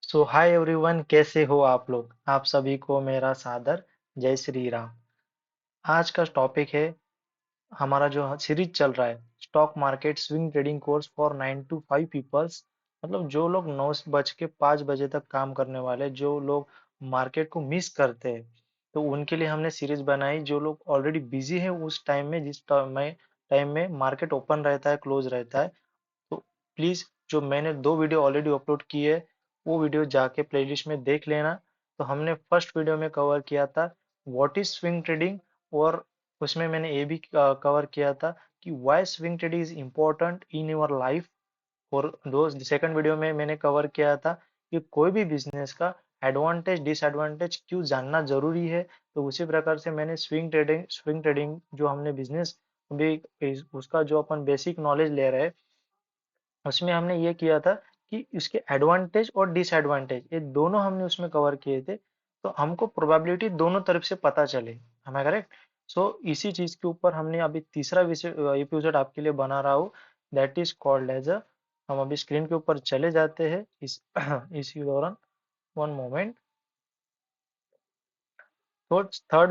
सो hi everyone, कैसे हो आप लोग। आप सभी को मेरा सादर जय श्री राम। आज का टॉपिक है हमारा जो सीरीज चल रहा है, stock market swing trading course for 9 to 5 peoples. मतलब जो लोग 9 बज के 5 बजे तक काम करने वाले, जो लोग मार्केट को मिस करते हैं, तो उनके लिए हमने सीरीज बनाई। जो लोग ऑलरेडी बिजी है उस टाइम में, जिस टाइम में मार्केट ओपन रहता है, क्लोज रहता है, तो प्लीज जो मैंने 2 वीडियो ऑलरेडी अपलोड की है, वो वीडियो जाके प्लेलिस्ट में देख लेना। तो हमने फर्स्ट वीडियो में कवर किया था व्हाट इज स्विंग ट्रेडिंग, और उसमें मैंने ये भी कवर किया था कि why swing trading is important in your life. और दो सेकंड वीडियो में मैंने कवर किया था कि कोई भी बिजनेस का एडवांटेज डिसएडवांटेज क्यों जानना जरूरी है। तो उसी प्रकार से मैंने स्विंग ट्रेडिंग जो हमने बिजनेस भी उसका जो अपन बेसिक नॉलेज ले रहे हैं, उसमें हमने ये किया था कि इसके एडवांटेज और डिसएडवांटेज ये दोनों हमने उसमें कवर किए थे। तो हमको प्रोबेबिलिटी दोनों तरफ से पता चले, हमें करेक्ट। सो इसी चीज के ऊपर हमने अभी तीसरा विषय एपिसोड आपके लिए बना रहा हूँ, that is called as a. हम अभी स्क्रीन के ऊपर चले जाते हैं इस इसी दौरान, वन मोमेंट। तो थर्ड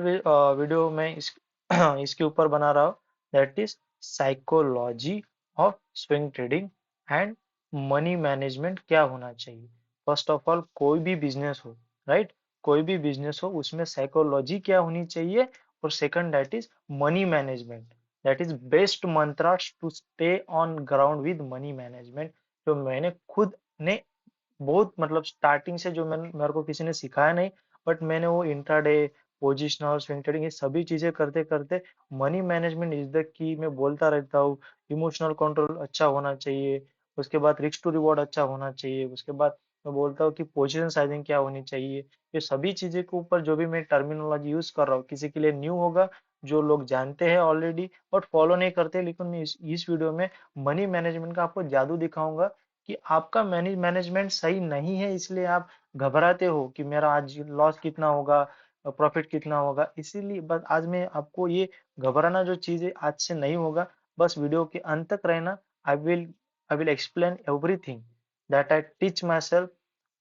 वीडियो में इसके ऊपर बना रहा हूँ, that is psychology of swing trading and money management क्या होना चाहिए। फर्स्ट ऑफ ऑल, कोई भी बिजनेस हो, राइट, कोई भी बिजनेस हो उसमें साइकोलॉजी क्या होनी चाहिए। और second, that is money management, that is best mantra to stay on ground with money management. जो मैंने खुद ने बहुत, मतलब स्टार्टिंग से जो मेरे को किसी ने सिखाया नहीं, बट मैंने वो इंट्राडे, पोजिशनल, स्विंग ट्रेडिंग, ये सभी चीजें करते करते money management is the key मैं बोलता रहता हूँ। इमोशनल कंट्रोल अच्छा होना चाहिए, उसके बाद रिस्क टू रिवॉर्ड अच्छा होना चाहिए, उसके बाद मैं बोलता हूँ कि पोजीशन साइजिंग क्या होनी चाहिए। ये सभी चीजें के ऊपर जो भी मैं टर्मिनोलॉजी यूज कर रहा हूँ, किसी के लिए न्यू होगा, जो लोग जानते हैं ऑलरेडी बट फॉलो नहीं करते, लेकिन मैं इस वीडियो में मनी मैनेजमेंट का आपको जादू दिखाऊंगा कि आपका मैनेजमेंट सही नहीं है, इसलिए आप घबराते हो कि मेरा आज लॉस कितना होगा, प्रॉफिट कितना होगा। इसीलिए बस आज मैं आपको ये घबराना जो चीज है आज से नहीं होगा। बस वीडियो के अंत तक रहना। I will I will explain everything that I teach my self,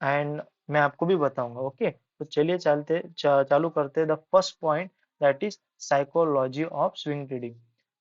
and मैं आपको भी बताऊंगा। ओके, तो चलिए चालू करते हैं the first point, that is psychology of swing trading.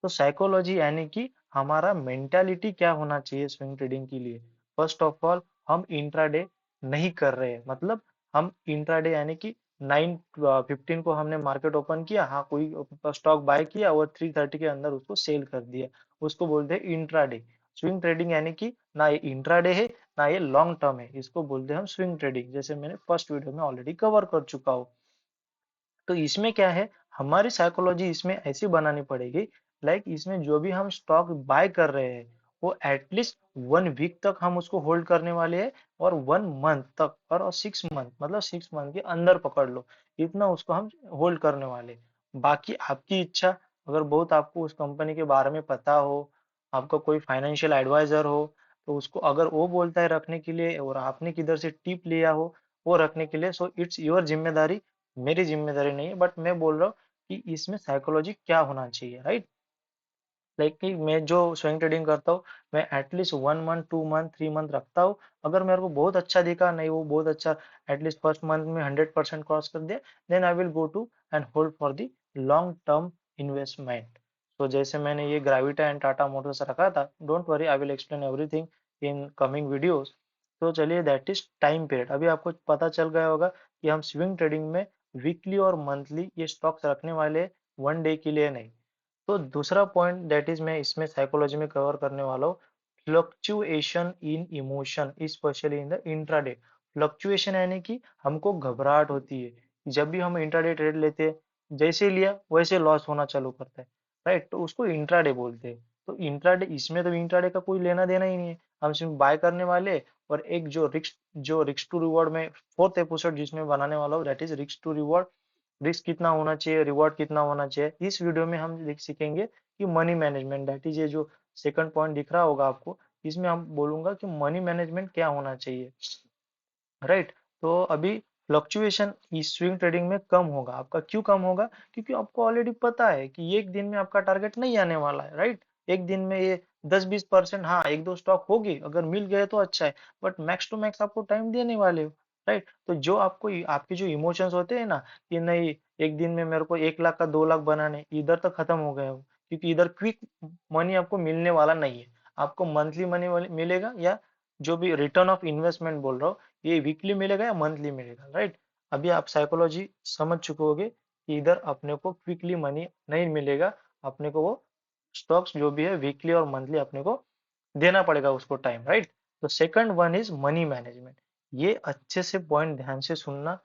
तो साइकोलॉजी यानी कि हमारा मेंटालिटी क्या होना चाहिए स्विंग ट्रेडिंग के लिए। फर्स्ट ऑफ ऑल, हम इंट्राडे नहीं कर रहे हैं, मतलब हम इंट्राडे यानी कि 9:15 को हमने मार्केट ओपन किया, हाँ कोई स्टॉक बाय किया और 3:30 के अंदर उसको सेल कर दिया, उसको बोलते हैं इंट्राडे। स्विंग ट्रेडिंग यानी कि ना ये इंट्राडे है ना ये लॉन्ग टर्म है, इसको बोलते हैं हम स्विंग ट्रेडिंग, जैसे मैंने फर्स्ट वीडियो में ऑलरेडी कवर कर चुका हूँ। तो इसमें क्या है, हमारी साइकोलॉजी इसमें ऐसी बनानी पड़ेगी, लाइक इसमें जो भी हम स्टॉक बाय कर रहे हैं वो एटलीस्ट 1 वीक तक हम उसको होल्ड करने वाले हैं, और 1 मंथ तक, और 6 मंथ, मतलब 6 मंथ के अंदर पकड़ लो, इतना उसको हम होल्ड करने वाले हैं। बाकी आपकी इच्छा, अगर बहुत आपको उस कंपनी के बारे में पता हो, आपका कोई फाइनेंशियल एडवाइजर हो, तो उसको अगर वो बोलता है रखने के लिए और आपने किधर से टिप लिया हो वो रखने के लिए, सो इट्स योर जिम्मेदारी, मेरी जिम्मेदारी नहीं है। बट मैं बोल रहा हूँ कि इसमें साइकोलॉजी क्या होना चाहिए, राइट। लाइक कि मैं जो स्विंग ट्रेडिंग करता हूँ, मैं एटलीस्ट 1 मंथ, 2 मंथ, 3 मंथ रखता हूँ। अगर मेरे को बहुत अच्छा दिखा, नहीं वो बहुत अच्छा, एटलीस्ट फर्स्ट मंथ में 100% क्रॉस कर दिया, then I will go to and hold for the long term investment. तो जैसे मैंने ये ग्राविटा एंड टाटा मोटर्स रखा था, don't worry, I will explain everything in coming videos. तो चलिए, दैट इज टाइम पीरियड। अभी आपको पता चल गया होगा कि हम स्विंग ट्रेडिंग में वीकली और मंथली ये स्टॉक्स रखने वाले, 1 डे के लिए नहीं। तो दूसरा पॉइंट दैट इज मैं इसमें साइकोलॉजी में कवर करने वाला हूँ, fluctuation in emotion, specially in the intraday. Fluctuation यानी कि हमको घबराहट होती है, जब भी हम इंट्राडे ट्रेड लेते हैं, जैसे लिया वैसे लॉस होना चालू करता है, राइट, तो उसको इंट्राडे बोलते हैं। तो इंट्राडे, इसमें तो इंट्राडे का कोई लेना देना ही नहीं है, हम सिर्फ बाय करने वाले। और एक जो रिक्स टू रिवॉर्ड में फोर्थ एपिसोड जिसमें बनाने वाला हूँ, दैट इज रिक्स टू रिवॉर्ड, रिस्क कितना होना चाहिए, रिवॉर्ड कितना होना चाहिए। इस वीडियो में हम सीखेंगे कि मनी मैनेजमेंट, दैट इज ये जो सेकंड पॉइंट दिख रहा होगा आपको, इसमें हम बोलूंगा कि मनी मैनेजमेंट क्या होना चाहिए, राइट। तो अभी फ्लक्चुएशन इस स्विंग ट्रेडिंग में कम होगा आपका। क्यों कम होगा? क्योंकि आपको ऑलरेडी पता है कि एक दिन में आपका टारगेट नहीं आने वाला है, राइट। एक दिन में ये 10-20%, हाँ एक दो स्टॉक होगी, अगर मिल गए तो अच्छा है, बट मैक्स टू मैक्स आपको टाइम देने वाले हो, राइट। तो जो आपको आपके जो इमोशंस होते हैं ना कि नहीं एक दिन में मेरे को 1 लाख का 2 लाख बनाने, इधर तो खत्म हो गया वो, क्योंकि इधर क्विक मनी आपको मिलने वाला नहीं है। आपको मंथली मनी मिलेगा, या जो भी रिटर्न ऑफ इन्वेस्टमेंट बोल रहा हूँ, ये वीकली मिलेगा या मंथली मिलेगा, राइट। अभी आप साइकोलॉजी समझ चुके होगे कि इधर अपने को क्विकली मनी नहीं मिलेगा, अपने को वो स्टॉक्स जो भी है वीकली और मंथली अपने को देना पड़ेगा उसको टाइम, राइट। तो second one is money management. ये अच्छे से पॉइंट ध्यान से सुनना।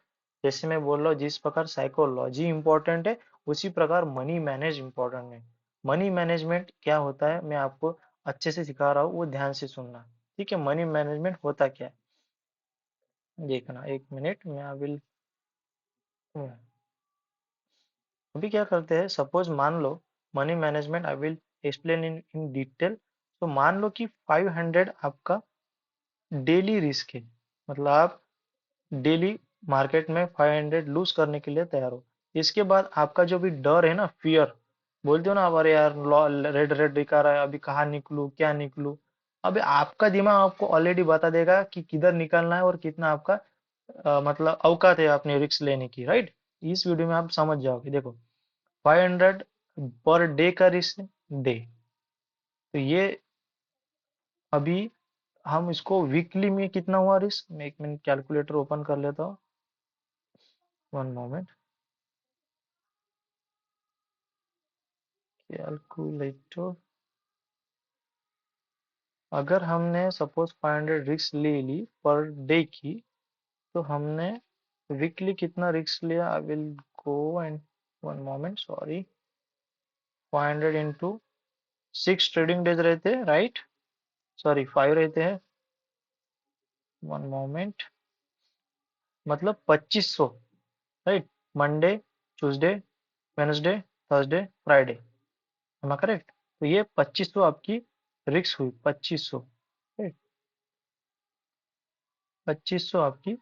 जैसे मैं बोल रहा हूँ जिस प्रकार साइकोलॉजी इंपॉर्टेंट है, उसी प्रकार मनी मैनेज इंपॉर्टेंट है। मनी मैनेजमेंट क्या होता है मैं आपको अच्छे से सिखा रहा हूँ, वो ध्यान से सुनना। ठीक है, मनी मैनेजमेंट होता क्या है देखना। 1 मिनट मैं अभी क्या करते हैं, सपोज मान लो money management I will explain in detail. तो मान लो कि 500 आपका डेली रिस्क है, मतलब आप डेली मार्केट में 500 लूज करने के लिए तैयार हो। इसके बाद आपका जो भी डर है ना, फियर, बोलते हो ना आप, अरे यार रेड रेड दिखा रहा है, अभी कहाँ निकलूं क्या निकलूं। अभी आपका दिमाग आपको ऑलरेडी बता देगा कि किधर निकलना है और कितना आपका मतलब औकात है अपने रिस्क लेने की, राइट। इस वीडियो में आप समझ जाओगे। देखो 500 पर डे का रिस्क डे, तो ये अभी हम इसको वीकली में कितना हुआ रिस्क, मैं 1 मिनट कैलकुलेटर ओपन कर लेता हूँ। 1 मोमेंट, कैलकुलेटर। अगर हमने सपोज 500 रिस्क ले ली पर डे की, तो हमने वीकली कितना रिस्क लिया, आई will go and 1 moment sorry. 500 into 6 trading days रहते हैं, राइट, सॉरी 5 रहते हैं। 1 मोमेंट, मतलब 2500, right. Monday, Tuesday, Wednesday, Thursday, Friday, am I correct. तो ये 2500 आपकी रिस्क हुई, 2500, 2500 आपकी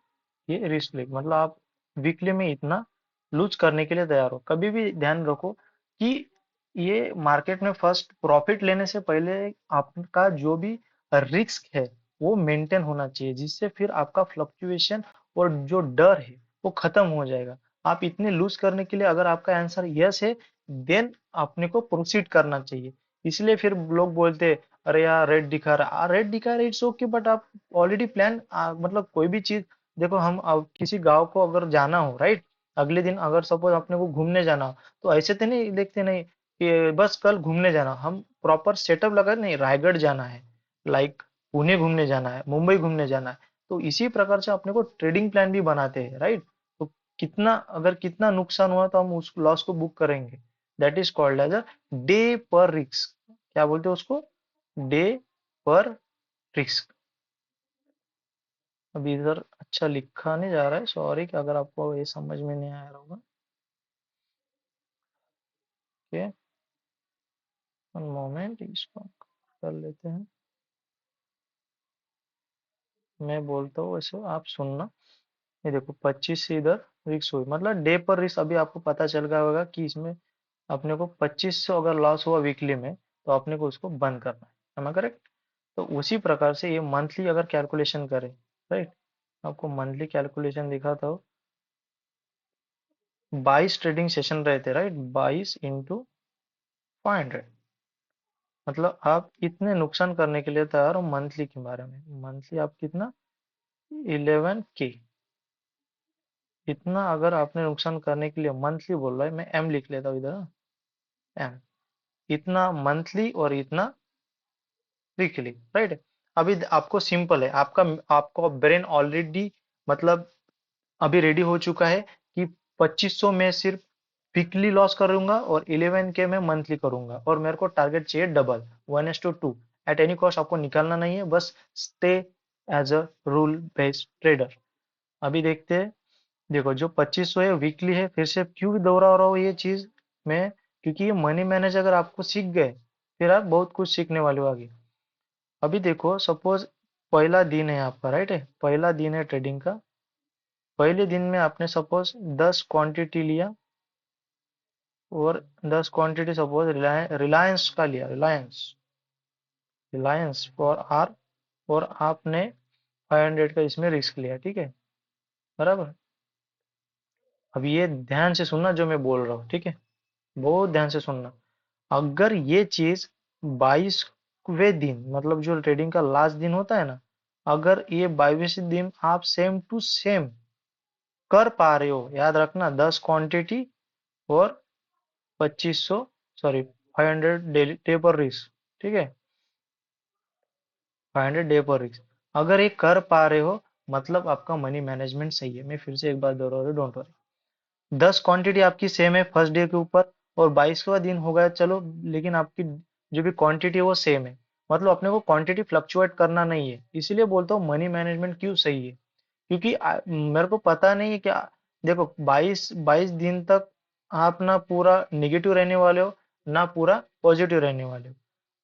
ये रिस्क लेग, मतलब आप वीकली में इतना लूज करने के लिए तैयार हो। कभी भी ध्यान रखो कि ये मार्केट में फर्स्ट प्रॉफिट लेने से पहले आपका जो भी रिस्क है वो मेंटेन होना चाहिए, जिससे फिर आपका फ्लक्चुएशन और जो डर है वो खत्म हो जाएगा। आप इतने लूज करने के लिए अगर आपका आंसर यस है, देन अपने को प्रोसीड करना चाहिए। इसलिए फिर लोग बोलते हैं अरे यार रेड दिखा रहा है, इट्स ओके, बट आप ऑलरेडी प्लान, मतलब कोई भी चीज, देखो हम किसी गांव को अगर जाना हो, राइट, अगले दिन अगर सपोज अपने को घूमने जाना हो, तो ऐसे तो नहीं देखते नहीं कि बस कल घूमने जाना, हम प्रॉपर सेटअप लगा, नहीं रायगढ़ जाना है, लाइक पुणे घूमने जाना है, मुंबई घूमने जाना है। तो इसी प्रकार से अपने को ट्रेडिंग प्लान भी बनाते हैं, राइट। तो कितना अगर कितना नुकसान हुआ तो हम उस लॉस को बुक करेंगे। That is called as a day per risk. क्या बोलते हैं उसको, डे पर रिस्क। अभी इधर अच्छा लिखा नहीं जा रहा है, सॉरी कि अगर आपको ये समझ में नहीं आया होगा। ओके, 1 मोमेंट इसको कर लेते हैं। मैं बोलता हूँ वैसे आप सुनना। ये देखो 25 से इधर रिस्क हुई, मतलब डे पर रिस्क। अभी आपको पता चल गया होगा कि इसमें अपने को 2500 अगर लॉस हुआ वीकली में, तो अपने को उसको बंद करना है। am I correct. तो उसी प्रकार से ये मंथली अगर कैलकुलेशन करें, राइट, आपको मंथली कैलकुलेशन दिखाता हूँ। 22 ट्रेडिंग सेशन रहते, राइट, 22 इंटू 500, मतलब आप इतने नुकसान करने के लिए तैयार हो मंथली के बारे में। मंथली आप कितना, 11K, इतना अगर आपने नुकसान करने के लिए मंथली बोल रहा है, मैं एम लिख लेता हूँ इधर, एम, इतना मंथली और इतना वीकली, राइट। अभी आपको सिंपल है, आपका आपको ब्रेन ऑलरेडी, मतलब अभी रेडी हो चुका है कि 2500 में सिर्फ वीकली लॉस करूंगा और 11K में मंथली करूंगा, और मेरे को टारगेट चाहिए डबल, 1:2। एट एनी कॉस्ट आपको निकालना नहीं है, बस stay as a rule based trader. अभी देखते हैं। देखो जो 2500 है वीकली है, फिर से क्यों दोहरा रहा हूँ ये चीज मैं, क्योंकि ये मनी मैनेज अगर आपको सीख गए, फिर आप बहुत कुछ सीखने वाले हो आगे। अभी देखो सपोज पहला दिन है आपका, राइट है, पहला दिन है ट्रेडिंग का। पहले दिन में आपने सपोज 10 क्वांटिटी लिया, और 10 क्वांटिटी सपोज रिलायंस का लिया, रिलायंस, रिलायंस फॉर आर, और आपने 500 का इसमें रिस्क लिया, ठीक है। बराबर। अब ये ध्यान से सुनना जो मैं बोल रहा हूँ, ठीक है, बहुत ध्यान से सुनना। अगर ये चीज 22वें दिन, मतलब जो ट्रेडिंग का लास्ट दिन होता है ना, अगर ये 22वें दिन आप सेम टू सेम कर पा रहे हो, याद रखना 10 क्वांटिटी और 2500, sorry 500 daily day per risk, ठीक है, 500 डे पर रिस्क, अगर ये कर पा रहे हो, मतलब आपका मनी मैनेजमेंट सही है। मैं फिर से एक बार दोहरा रहा हूँ, डोंट वरी। 10 क्वांटिटी आपकी सेम है फर्स्ट डे के ऊपर, और 22वां दिन हो गया चलो, लेकिन आपकी जो भी क्वांटिटी है वो सेम है। मतलब अपने को क्वांटिटी फ्लक्चुएट करना नहीं है। इसीलिए बोलता हूँ मनी मैनेजमेंट क्यों सही है, क्योंकि मेरे को पता नहीं है क्या। देखो 22 दिन तक आप ना पूरा निगेटिव रहने वाले हो, ना पूरा पॉजिटिव रहने वाले हो।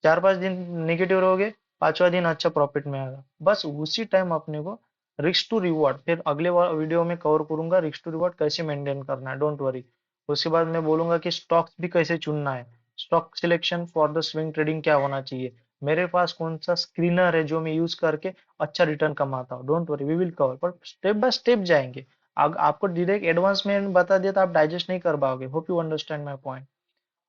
4-5 दिन निगेटिव रहोगे, 5वां दिन अच्छा प्रॉफिट में आएगा। बस उसी टाइम अपने को रिस्क टू रिवॉर्ड, फिर अगले वीडियो में कवर करूंगा रिस्क टू रिवॉर्ड कैसे मेंटेन करना है, डोंट वरी। उसके बाद मैं बोलूंगा कि स्टॉक्स भी कैसे चुनना है, stock selection for the swing trading क्या होना चाहिए, मेरे पास कौन सा स्क्रीनर है जो मैं यूज करके अच्छा रिटर्न कमाता हूँ। Don't worry, we will cover, पर स्टेप बाय स्टेप जाएंगे। आपको डायरेक्ट एडवांस में बता दिया तो आप डाइजेस्ट नहीं कर पाओगे। Hope you understand my point.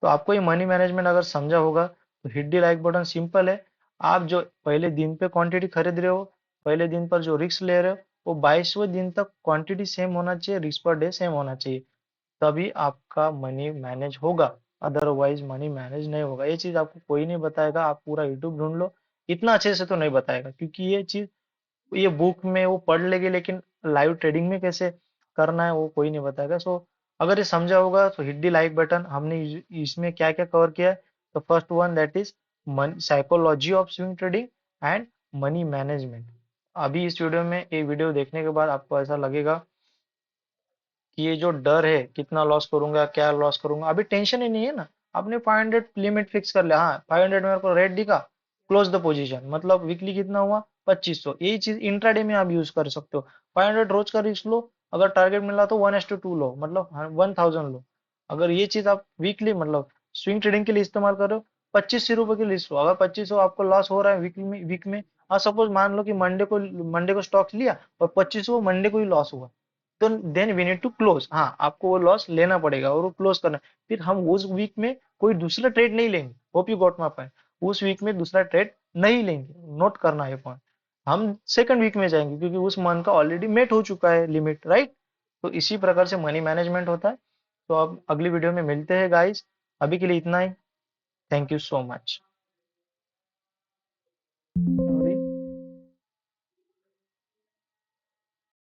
तो आपको ये मनी मैनेजमेंट अगर समझा होगा तो हिट दी लाइक बटन। सिंपल है, आप जो पहले दिन पे क्वांटिटी खरीद रहे हो, पहले दिन पर जो रिस्क ले रहे हो, वो 22वें दिन तक क्वांटिटी सेम होना चाहिए, रिस्क पर डे सेम होना चाहिए, तभी आपका मनी मैनेज होगा। अदरवाइज मनी मैनेज नहीं होगा। ये चीज आपको कोई नहीं बताएगा, आप पूरा यूट्यूब ढूंढ लो, इतना अच्छे से तो नहीं बताएगा, क्योंकि ये चीज ये बुक में वो पढ़ लेंगे, लेकिन लाइव ट्रेडिंग में कैसे करना है वो कोई नहीं बताएगा। सो अगर ये समझा होगा तो हिट दी लाइक बटन। हमने इसमें क्या क्या कवर किया है, तो first one that is psychology of swing trading and money management. अभी इस वीडियो में, ये वीडियो देखने के बाद आपको ऐसा लगेगा कि ये जो डर है कितना लॉस करूंगा, क्या लॉस करूंगा, अभी टेंशन ही नहीं है ना। आपने 500 लिमिट फिक्स कर लिया, हाँ 500 मेरे को रेट दिखा, क्लोज द पोजीशन, मतलब वीकली कितना हुआ 2500। यही चीज इंट्राडे में आप यूज कर सकते हो। 500 रोज का रिस्क लो, अगर टारगेट मिला तो 1:2 लो, मतलब 1000 लो। अगर ये चीज आप वीकली, मतलब स्विंग ट्रेडिंग के लिए इस्तेमाल कर रहे हो, 2500 रुपए की लिस्ट लो। अगर 2500 आपको लॉस हो रहा है वीक में, हाँ सपोज मान लो कि मंडे को स्टॉक्स लिया और 2500 मंडे को ही लॉस हुआ, तो then we need to close. हाँ आपको वो लॉस लेना पड़ेगा और वो क्लोज करना है। फिर हम उस वीक में कोई दूसरा ट्रेड नहीं लेंगे। Hope you got my point. उस वीक में दूसरा ट्रेड नहीं लेंगे, नोट करना है पॉइंट। हम सेकंड वीक में जाएंगे क्योंकि उस मंथ का ऑलरेडी मेट हो चुका है लिमिट, राइट। तो इसी प्रकार से मनी मैनेजमेंट होता है। तो अब अगली वीडियो में मिलते हैं गाइस। अभी के लिए इतना ही। Thank you so much.